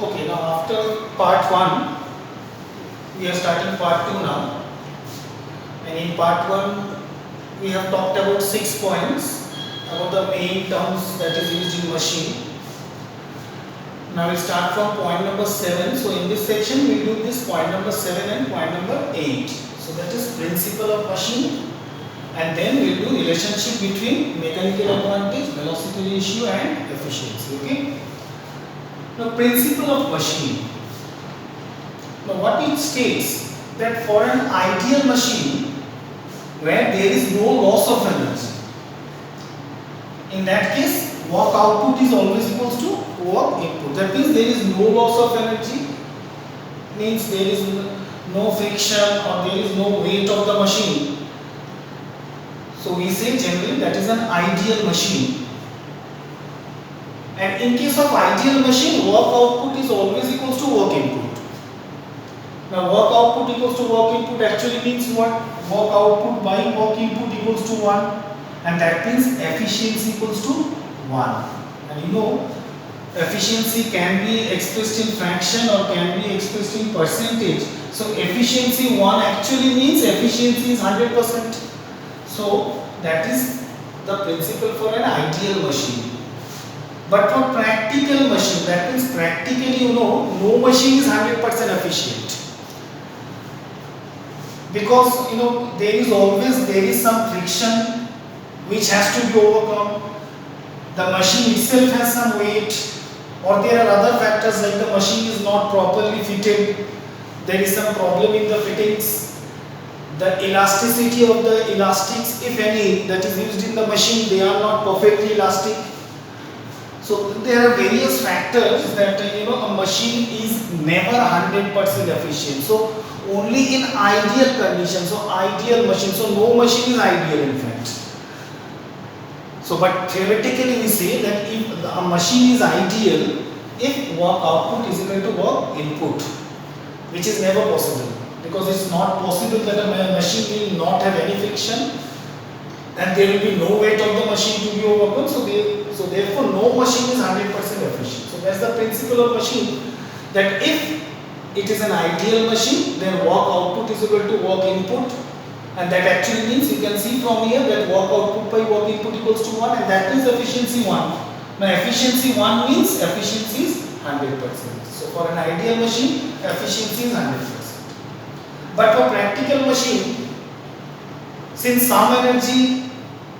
Okay, now after part 1, we are starting part 2 now. And in part 1, we have talked about 6 points about the main terms that is used in machine. Now we start from point number 7. So in this section, we do this point number 7 and point number 8. So that is principle of machine. And then we will do relationship between mechanical advantage, velocity ratio and efficiency. Okay. Now principle of machine. Now what it states that for an ideal machine where there is no loss of energy, in that case work output is always equals to work input. That means there is no loss of energy, means there is no friction or there is no weight of the machine. So we say generally that is an ideal machine. And in case of ideal machine, work output is always equals to work input. Now work output equals to work input actually means what? Work output by work input equals to 1, and that means efficiency equals to 1. And you know, efficiency can be expressed in fraction or can be expressed in percentage. So efficiency 1 actually means efficiency is 100%. So that is the principle for an ideal machine. But for practical machine, that means practically you know, no machine is 100% efficient. Because you know, there is some friction which has to be overcome. The machine itself has some weight, or there are other factors like the machine is not properly fitted. There is some problem in the fittings. The elasticity of the elastics, if any, that is used in the machine, they are not perfectly elastic. So there are various factors that you know, a machine is never 100% efficient. So only in ideal conditions, so ideal machine, so no machine is ideal in fact. So but theoretically we say that if a machine is ideal if work output is equal to work input, which is never possible, because it's not possible that a machine will not have any friction and there will be no weight of the machine to be overcome. So therefore no machine is 100% efficient. So that's the principle of machine, that if it is an ideal machine, then work output is equal to work input, and that actually means you can see from here that work output by work input equals to 1, and that means efficiency 1. Now efficiency 1 means efficiency is 100%. So for an ideal machine, efficiency is 100%. But for practical machine, since some energy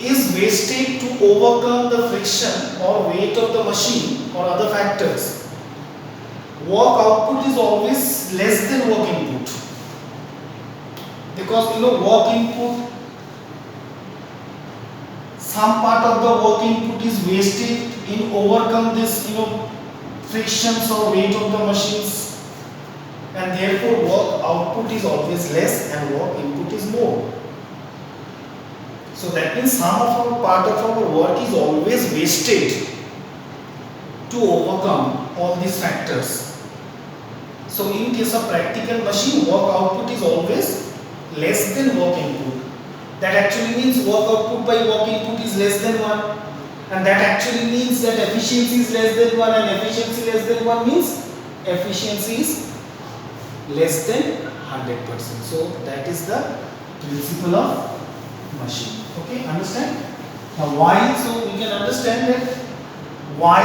is wasted to overcome the friction or weight of the machine or other factors, work output is always less than work input. Because you know, work input, some part of the work input is wasted in overcome this you know, frictions or weight of the machines, and therefore work output is always less and work input is more. So that means some of our part of our work is always wasted to overcome all these factors. So in case of practical machine, work output is always less than work input. That actually means work output by work input is less than 1, and that actually means that efficiency is less than 1, and efficiency less than 1 means efficiency is less than 100%. So that is the principle of machine. Okay, understand? Now why? So we can understand that why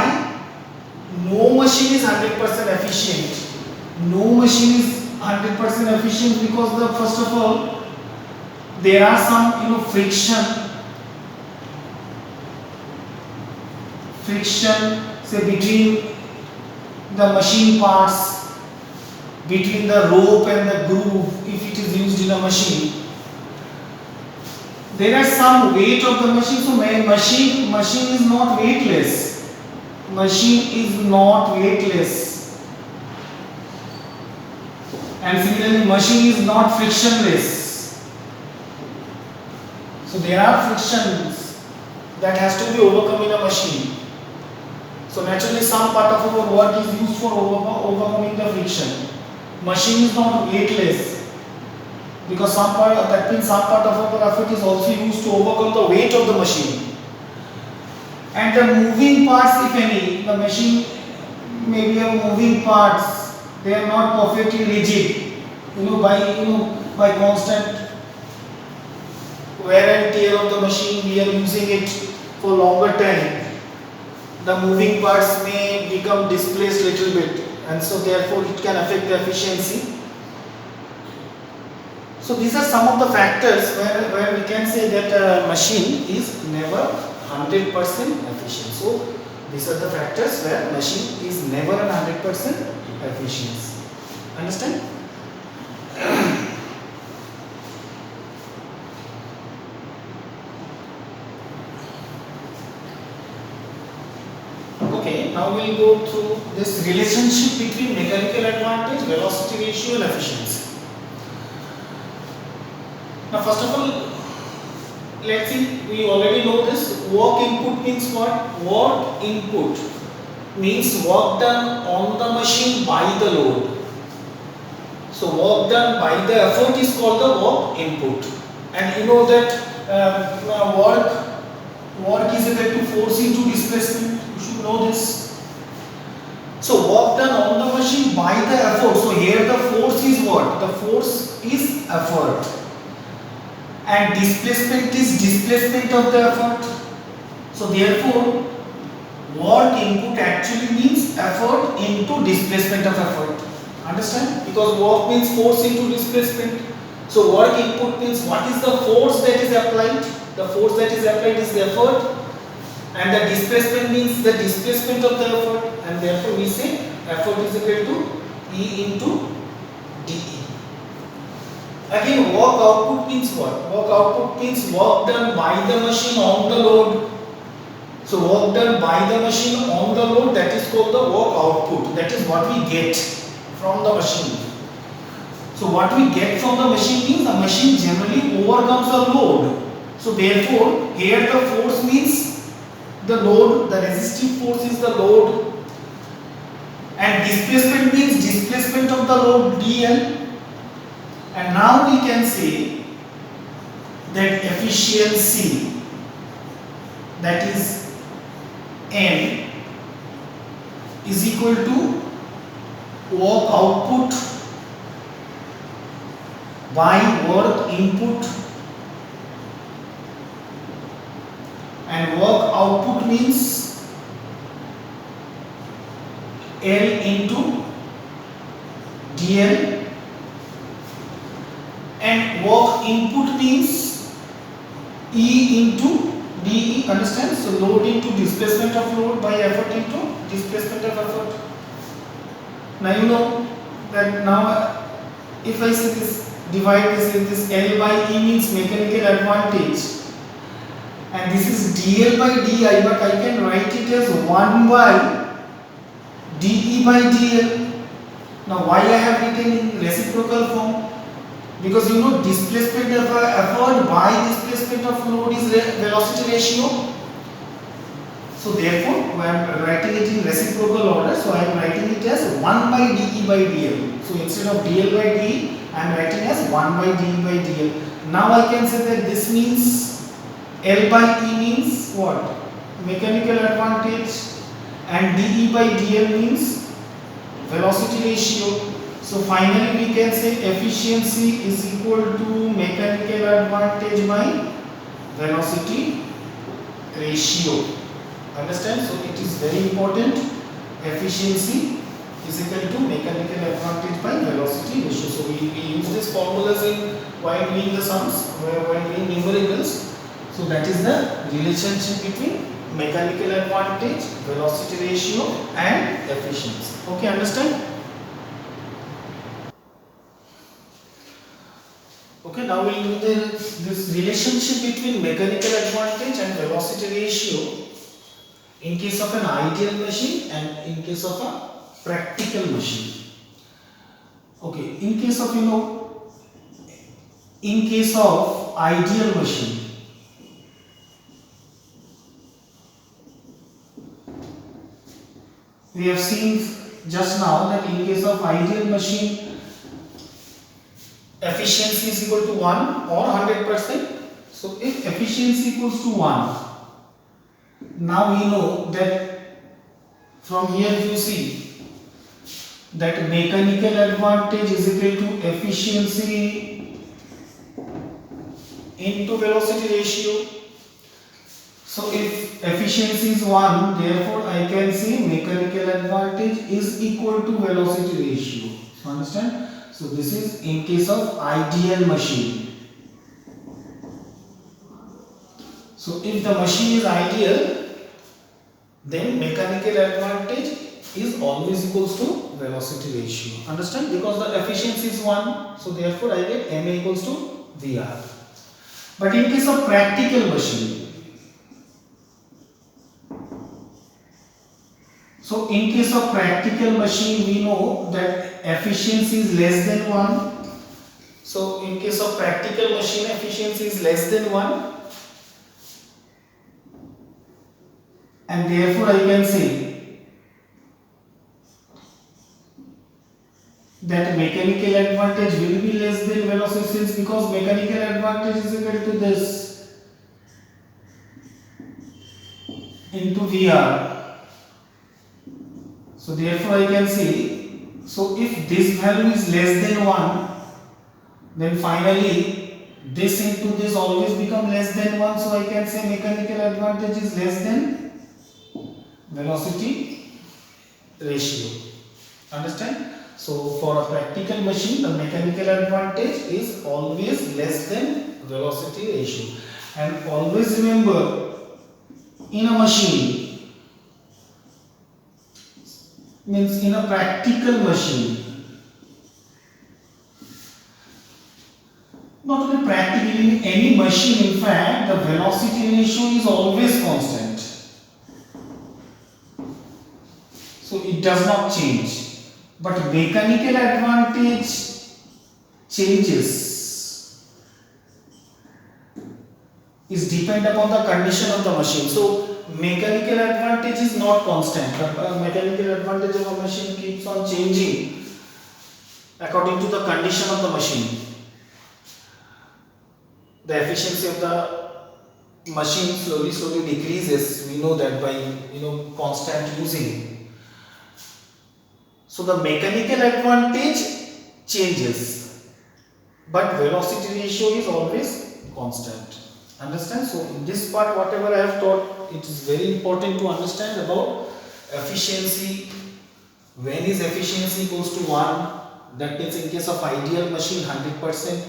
no machine is 100% efficient. No machine is 100% efficient because the first of all there are some you know, friction say between the machine parts, between the rope and the groove if it is used in a machine. There are some weight of the machine, so machine is not weightless. Machine is not weightless. And similarly, machine is not frictionless. So there are frictions that has to be overcome in a machine. So naturally, some part of our work is used for overcoming the friction. Machine is not weightless, because some part of our effort is also used to overcome the weight of the machine. And the moving parts, if any, the machine maybe have moving parts, they are not perfectly rigid, by constant wear and tear of the machine, we are using it for longer time, the moving parts may become displaced little bit, and so therefore it can affect the efficiency. So these are some of the factors where we can say that a machine is never 100% efficient. So these are the factors where machine is never a 100% efficiency. Understand? Okay, now we'll go through this relationship between mechanical advantage, velocity ratio and efficiency. Now first of all, let's see, we already know this. Work input means what? Work input means work done on the machine by the load. So work done by the effort is called the work input. And you know that work is equal to force into displacement. You should know this. So work done on the machine by the effort. So here the force is what? The force is effort. And displacement is displacement of the effort. So therefore work input actually means effort into displacement of effort. Understand? Because work means force into displacement. So work input means what is the force that is applied? The force that is applied is the effort, and the displacement means the displacement of the effort, and therefore we say effort is equal to E into dE. Again, work output means what? Work output means work done by the machine on the load. So work done by the machine on the load, that is called the work output. That is what we get from the machine. So what we get from the machine means the machine generally overcomes a load. So therefore here the force means the load, the resistive force is the load, and displacement means displacement of the load dl. And now we can say that efficiency, that is N, is equal to work output by work input, and work output means L into dl, and work input means E into dE. Understand? So load into displacement of load by effort into displacement of effort. Now you know that now if I say this, divide this in this, L by E means mechanical advantage, and this is dl by di, but I can write it as 1 by dE by dl. Now why I have written in reciprocal form? Because you know displacement of effort by displacement of load is velocity ratio. So therefore I am writing it in reciprocal order. So I am writing it as 1 by dE by dl. So instead of dl by dE, I am writing as 1 by dE by dl. Now I can say that this means L by E means what? Mechanical advantage, and dE by dl means velocity ratio. So finally we can say efficiency is equal to mechanical advantage by velocity ratio. Understand? So it is very important. Efficiency is equal to mechanical advantage by velocity ratio. So we use these formulas in while doing the sums, while doing numericals. So that is the relationship between mechanical advantage, velocity ratio and efficiency. Okay, understand? Okay, now we will do this relationship between mechanical advantage and velocity ratio in case of an ideal machine and in case of a practical machine. Okay, in case of ideal machine, we have seen just now that in case of ideal machine, efficiency is equal to 1 or 100%. So if efficiency equals to 1, now we know that from here you see that mechanical advantage is equal to efficiency into velocity ratio. So if efficiency is 1, therefore I can say mechanical advantage is equal to velocity ratio. So understand? So this is in case of ideal machine. So if the machine is ideal, then mechanical advantage is always equals to velocity ratio. Understand? Because the efficiency is 1, so therefore I get ma equals to VR. But in case of practical machine, so in case of practical machine, we know that efficiency is less than 1. So in case of practical machine, efficiency is less than 1, and therefore I can say that mechanical advantage will be less than velocity, since because mechanical advantage is equal to this into VR. So therefore I can say, so if this value is less than 1, then finally this into this always become less than 1, so I can say mechanical advantage is less than velocity ratio. Understand? So for a practical machine, the mechanical advantage is always less than velocity ratio. And always remember, in a machine, means in a practical machine, not only practical, in any machine, in fact, the velocity ratio is always constant. So it does not change. But mechanical advantage changes, is depend upon the condition of the machine. So mechanical advantage is not constant. The mechanical advantage of a machine keeps on changing according to the condition of the machine. The efficiency of the machine slowly decreases. We know that by constant using. So the mechanical advantage changes, but velocity ratio is always constant. Understand? So in this part, whatever I have taught, it is very important to understand about efficiency. When is efficiency equals to 1? That means in case of ideal machine 100%,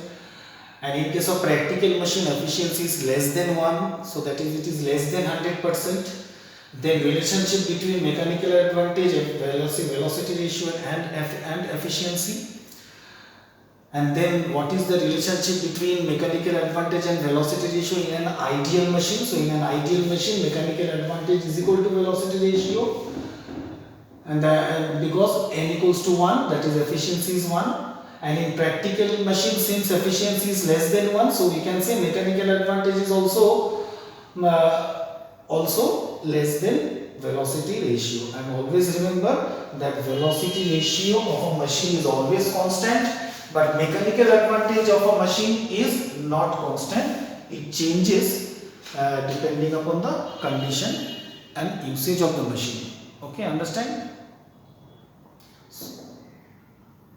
and in case of practical machine efficiency is less than 1, so that is it is less than 100%. Then relationship between mechanical advantage and velocity ratio and efficiency. And then what is the relationship between mechanical advantage and velocity ratio in an ideal machine? So in an ideal machine, mechanical advantage is equal to velocity ratio, and because n equals to 1, that is efficiency is 1. And in practical machine, since efficiency is less than 1, so we can say mechanical advantage is also less than velocity ratio. And always remember that velocity ratio of a machine is always constant, but mechanical advantage of a machine is not constant. It changes depending upon the condition and usage of the machine. Okay, understand?